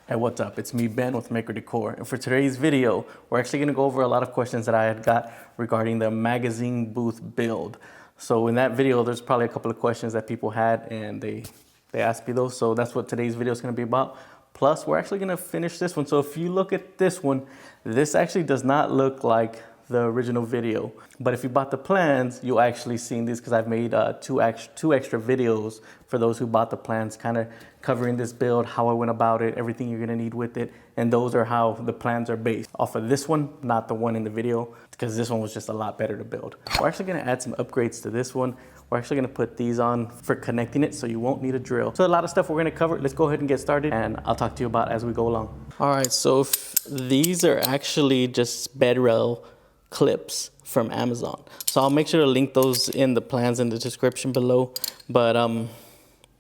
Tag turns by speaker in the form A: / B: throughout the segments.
A: Hey, what's up? It's me, Ben, with Maker Decor. And for today's video, we're actually gonna go over a lot of questions that I had got regarding the magazine booth build. So in that video, there's probably a couple of questions that people had and they asked me those. So that's what today's video is gonna be about. Plus, we're actually gonna finish this one. So if you look at this one, this actually does not look like the original video. But if you bought the plans, you'll actually see these because I've made two extra videos for those who bought the plans, kind of covering this build, how I went about it, everything you're gonna need with it. And those are how the plans are based off of this one, not the one in the video, because this one was just a lot better to build. We're actually gonna add some upgrades to this one. We're actually gonna put these on for connecting it so you won't need a drill. So a lot of stuff we're gonna cover. Let's go ahead and get started and I'll talk to you about as we go along. All right, so these are actually just bed rail clips from Amazon. So I'll make sure to link those in the plans in the description below, but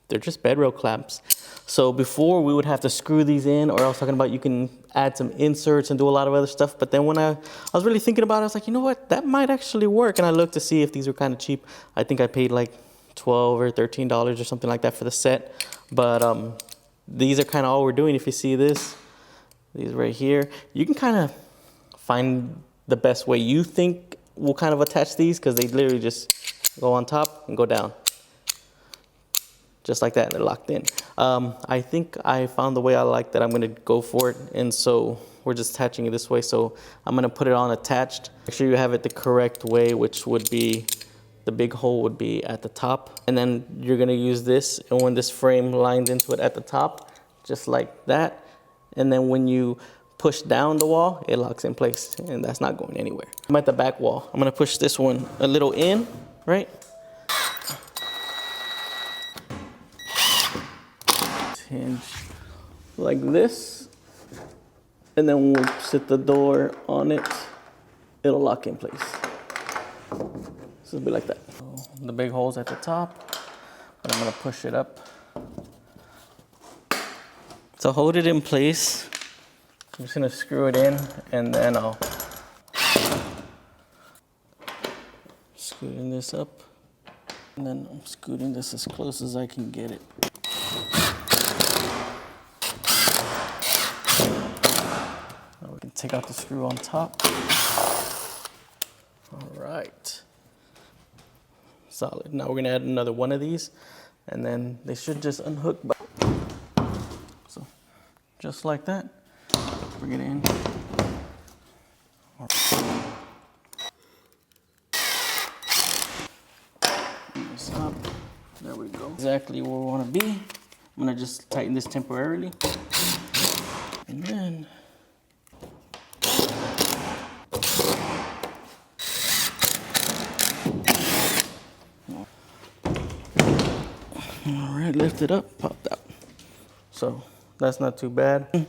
A: they're just bed rail clamps. So before we would have to screw these in, or I was talking about you can add some inserts and do a lot of other stuff. But then when I was really thinking about it, I was like, you know what, that might actually work. And I looked to see if these were kind of cheap. I think I paid like $12 or $13 or something like that for the set. But these are kind of all we're doing. If you see this, these right here, you can kind of find the best way you think will kind of attach these, because they literally just go on top and go down. Just like that, they're locked in. I think I found the way I like that I'm gonna go for it, and so we're just attaching it this way. So I'm gonna put it on attached. Make sure you have it the correct way, which would be, the big hole would be at the top. And then you're gonna use this, and when this frame lines into it at the top, just like that. And then when you push down the wall, it locks in place, and that's not going anywhere. I'm at the back wall. I'm gonna push this one a little in, right? Hinge like this, and then when we sit the door on it, it'll lock in place. So it'll be like that. So the big hole's at the top, but I'm gonna push it up. To hold it in place, I'm just gonna screw it in, and then I'll scooting this up, and then I'm scooting this as close as I can get it. Now we can take out the screw on top. All right, solid. Now we're gonna add another one of these, and then they should just unhook. So just like that. Bring it in. This up. There we go. Exactly where we want to be. I'm gonna just tighten this temporarily, and then all right, lift it up, popped out. So that's not too bad.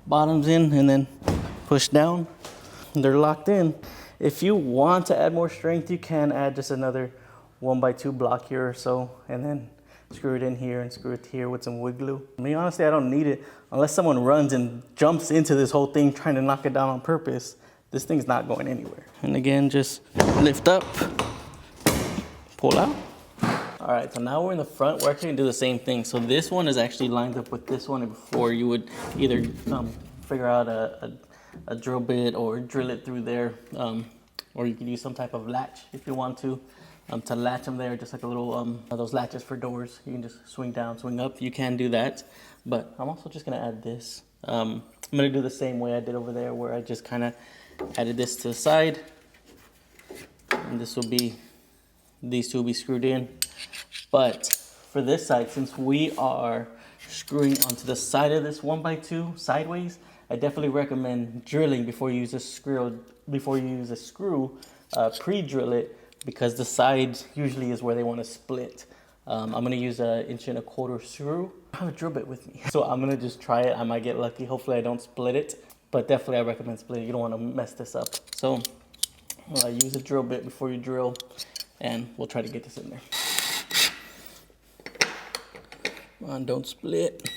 A: Bottoms in, and then push down. They're locked in. If you want to add more strength, you can add just another 1x2 block here or so, and then screw it in here and screw it here with some wood glue. I mean, honestly, I don't need it unless someone runs and jumps into this whole thing trying to knock it down on purpose. This thing's not going anywhere. And again, just lift up, pull out. All right, so now we're in the front. We're actually gonna do the same thing. So this one is actually lined up with this one, and before you would either figure out a drill bit or drill it through there, or you could use some type of latch if you want to latch them there, just like a little, those latches for doors. You can just swing down, swing up. You can do that, but I'm also just gonna add this. I'm gonna do the same way I did over there, where I just kind of added this to the side, and this will be, these two will be screwed in. But for this side, since we are screwing onto the side of this 1x2 sideways, I definitely recommend drilling before you use a screw. Pre-drill it, because the side usually is where they want to split. I'm gonna use an 1.25 inch screw. I have a drill bit with me, so I'm gonna just try it. I might get lucky. Hopefully I don't split it, but definitely I recommend splitting. You don't want to mess this up. So use a drill bit before you drill, and we'll try to get this in there. Come on, don't split.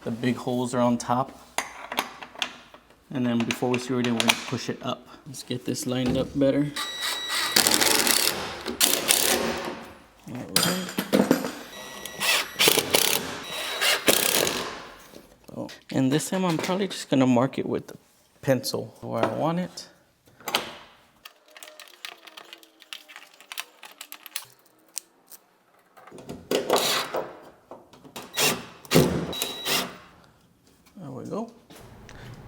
A: The big holes are on top. And then before we screw it in, we're gonna push it up. Let's get this lined up better. And this time I'm probably just gonna mark it with a pencil where I want it. There we go.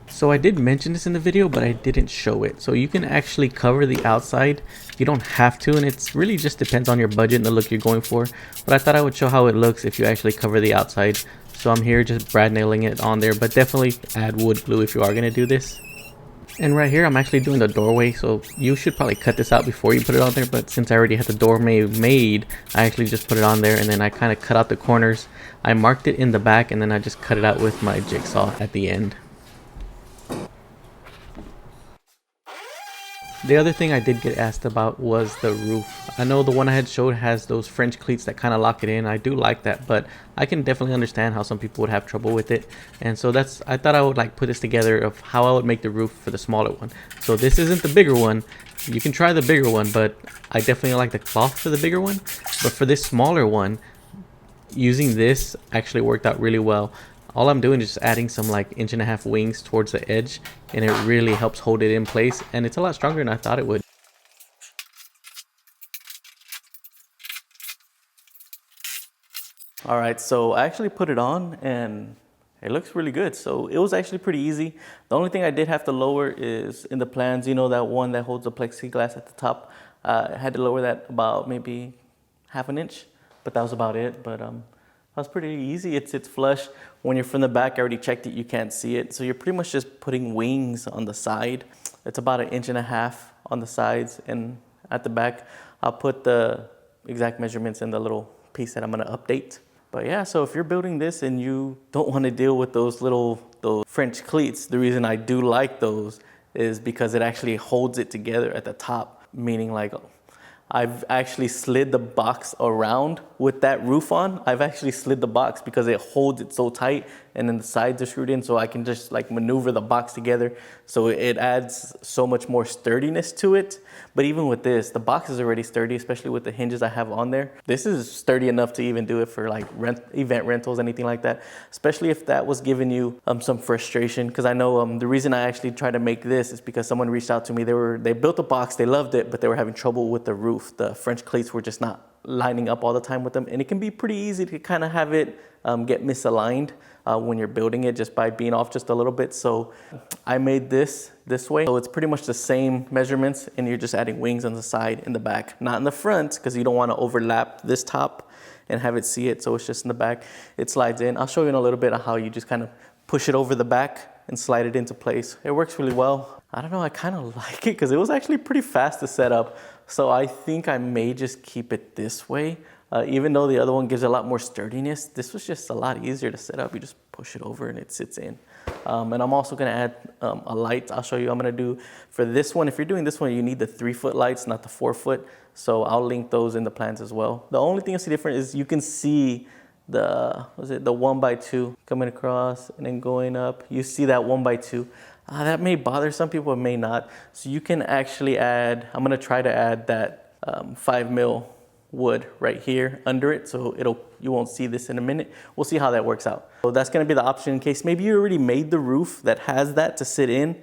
A: So I did mention this in the video, but I didn't show it. So you can actually cover the outside. You don't have to, and it's really just depends on your budget and the look you're going for. But I thought I would show how it looks if you actually cover the outside. So I'm here just brad nailing it on there, but definitely add wood glue if you are gonna do this. And right here, I'm actually doing the doorway, so you should probably cut this out before you put it on there, but since I already had the doorway made, I actually just put it on there, and then I kind of cut out the corners. I marked it in the back, and then I just cut it out with my jigsaw at the end. The other thing I did get asked about was the roof. I know the one I had showed has those French cleats that kind of lock it in. I do like that, but I can definitely understand how some people would have trouble with it. And so I thought I would like put this together of how I would make the roof for the smaller one. So this isn't the bigger one. You can try the bigger one, but I definitely like the cloth for the bigger one. But for this smaller one, using this actually worked out really well. All I'm doing is just adding some like 1.5 inch wings towards the edge, and it really helps hold it in place, and it's a lot stronger than I thought it would. All right, so I actually put it on and it looks really good. So it was actually pretty easy. The only thing I did have to lower is in the plans, you know, that one that holds the plexiglass at the top. I had to lower that about maybe 1/2 inch, but that was about it. But that was pretty easy. It's flush. When you're from the back, I already checked it, you can't see it. So you're pretty much just putting wings on the side. It's about 1.5 inches on the sides, and at the back, I'll put the exact measurements in the little piece that I'm gonna update. But yeah, so if you're building this and you don't wanna deal with those French cleats, the reason I do like those is because it actually holds it together at the top, meaning like, I've actually slid the box around with that roof on. I've actually slid the box because it holds it so tight, and then the sides are screwed in, so I can just like maneuver the box together. So it adds so much more sturdiness to it. But even with this, the box is already sturdy, especially with the hinges I have on there. This is sturdy enough to even do it for like event rentals, anything like that. Especially if that was giving you some frustration. Because I know the reason I actually tried to make this is because someone reached out to me. They built a box, they loved it, but they were having trouble with the roof. The French cleats were just not lining up all the time with them, and it can be pretty easy to kind of have it get misaligned when you're building it just by being off just a little bit. So I made this way, so it's pretty much the same measurements, and you're just adding wings on the side and the back, not in the front, because you don't want to overlap this top and have it see it. So it's just in the back. It slides in. I'll show you in a little bit of how you just kind of push it over the back and slide it into place. It works really well. I don't know, I kind of like it because it was actually pretty fast to set up. So I think I may just keep it this way. Even though the other one gives a lot more sturdiness, this was just a lot easier to set up. You just push it over and it sits in. And I'm also gonna add a light. I'll show you. I'm gonna do for this one. If you're doing this one, you need the 3-foot lights, not the 4-foot. So I'll link those in the plans as well. The only thing I see different is you can see the 1x2 coming across and then going up. You see that 1x2. That may bother some people, it may not. So you can actually add, I'm gonna try to add that 5mm wood right here under it, so you won't see this in a minute. We'll see how that works out. So that's gonna be the option in case maybe you already made the roof that has that to sit in.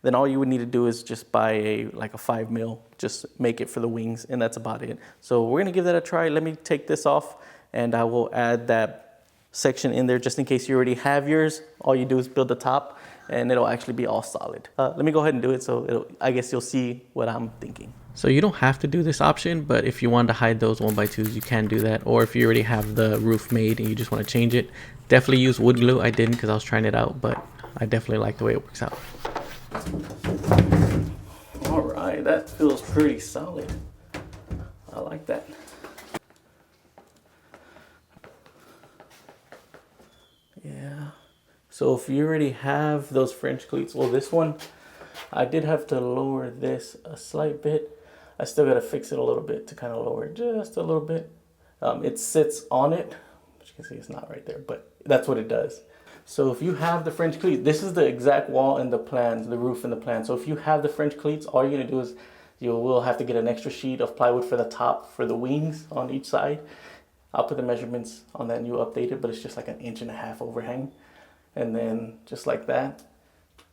A: Then all you would need to do is just buy a 5mm, just make it for the wings, and that's about it. So we're gonna give that a try. Let me take this off, and I will add that section in there just in case you already have yours. All you do is build the top, and it'll actually be all solid. Let me go ahead and do it, so I guess you'll see what I'm thinking. So you don't have to do this option, but if you want to hide those 1x2s, you can do that. Or if you already have the roof made and you just want to change it, definitely use wood glue. I didn't because I was trying it out, but I definitely like the way it works out. All right, that feels pretty solid. I like that. Yeah. So if you already have those French cleats, well, this one, I did have to lower this a slight bit. I still got to fix it a little bit to kind of lower it just a little bit. It sits on it, but you can see it's not right there, but that's what it does. So if you have the French cleats, this is the exact wall in the plans, the roof in the plan. So if you have the French cleats, all you're gonna do is you will have to get an extra sheet of plywood for the top, for the wings on each side. I'll put the measurements on that and you update it, but it's just like 1.5 inch overhang. and then just like that,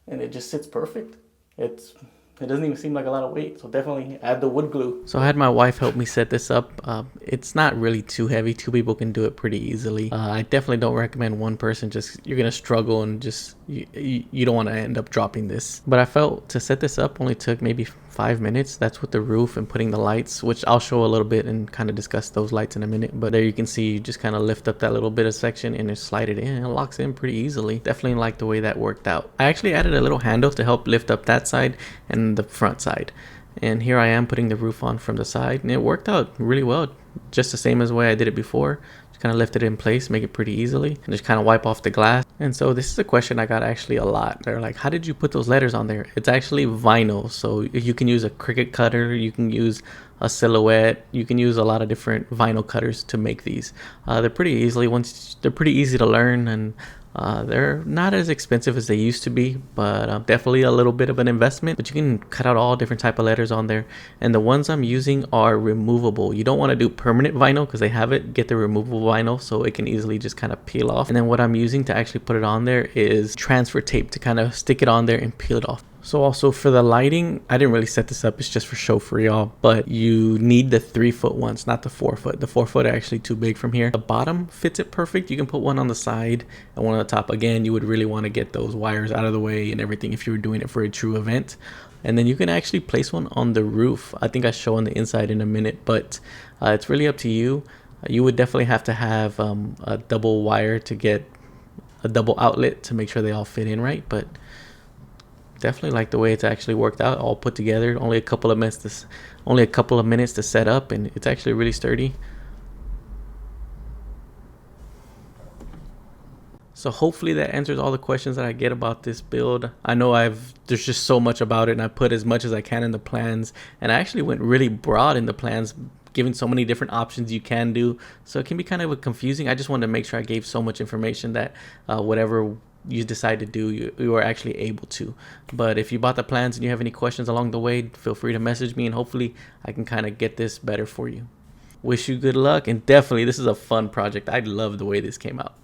A: and it just sits perfect. It doesn't even seem like a lot of weight, so definitely add the wood glue. So I had my wife help me set this up. It's not really too heavy. 2 people can do it pretty easily. I definitely don't recommend one person. Just you're gonna struggle and just you don't want to end up dropping this. But I felt to set this up only took maybe 5 minutes. That's with the roof and putting the lights, which I'll show a little bit and kind of discuss those lights in a minute. But there you can see you just kind of lift up that little bit of section and it slide it in. It locks in pretty easily. Definitely like the way that worked out. I actually added a little handle to help lift up that side and the front side. And here I am putting the roof on from the side, and it worked out really well. Just the same as the way I did it before. Just kind of lift it in place, make it pretty easily, and just kind of wipe off the glass. And so this is a question I got actually a lot. They're like, how did you put those letters on there? It's actually vinyl. So you can use a Cricut cutter, you can use a Silhouette, you can use a lot of different vinyl cutters to make these. They're pretty easy to learn, and they're not as expensive as they used to be, but definitely a little bit of an investment. But you can cut out all different type of letters on there, and the ones I'm using are removable. You don't want to do permanent vinyl because they have it. Get the removable vinyl so it can easily just kind of peel off. And then what I'm using to actually put it on there is transfer tape to kind of stick it on there and peel it off. So also for the lighting, I didn't really set this up. It's just for show for y'all, but you need the 3-foot ones, not the 4-foot. The 4-foot are actually too big from here. The bottom fits it perfect. You can put one on the side and one on the top. Again, you would really want to get those wires out of the way and everything if you were doing it for a true event. And then you can actually place one on the roof. I think I show on the inside in a minute, but it's really up to you. You would definitely have to have a double wire to get a double outlet to make sure they all fit in right, but definitely like the way it's actually worked out, all put together. Only a couple of minutes to set up, and it's actually really sturdy. So hopefully that answers all the questions that I get about this build. I know there's just so much about it, and I put as much as I can in the plans, and I actually went really broad in the plans, giving so many different options you can do, so it can be kind of confusing. I just wanted to make sure I gave so much information that whatever you decide to do, you are actually able to. But if you bought the plans and you have any questions along the way, feel free to message me, and hopefully I can kind of get this better for you. Wish you good luck, and definitely this is a fun project. I love the way this came out.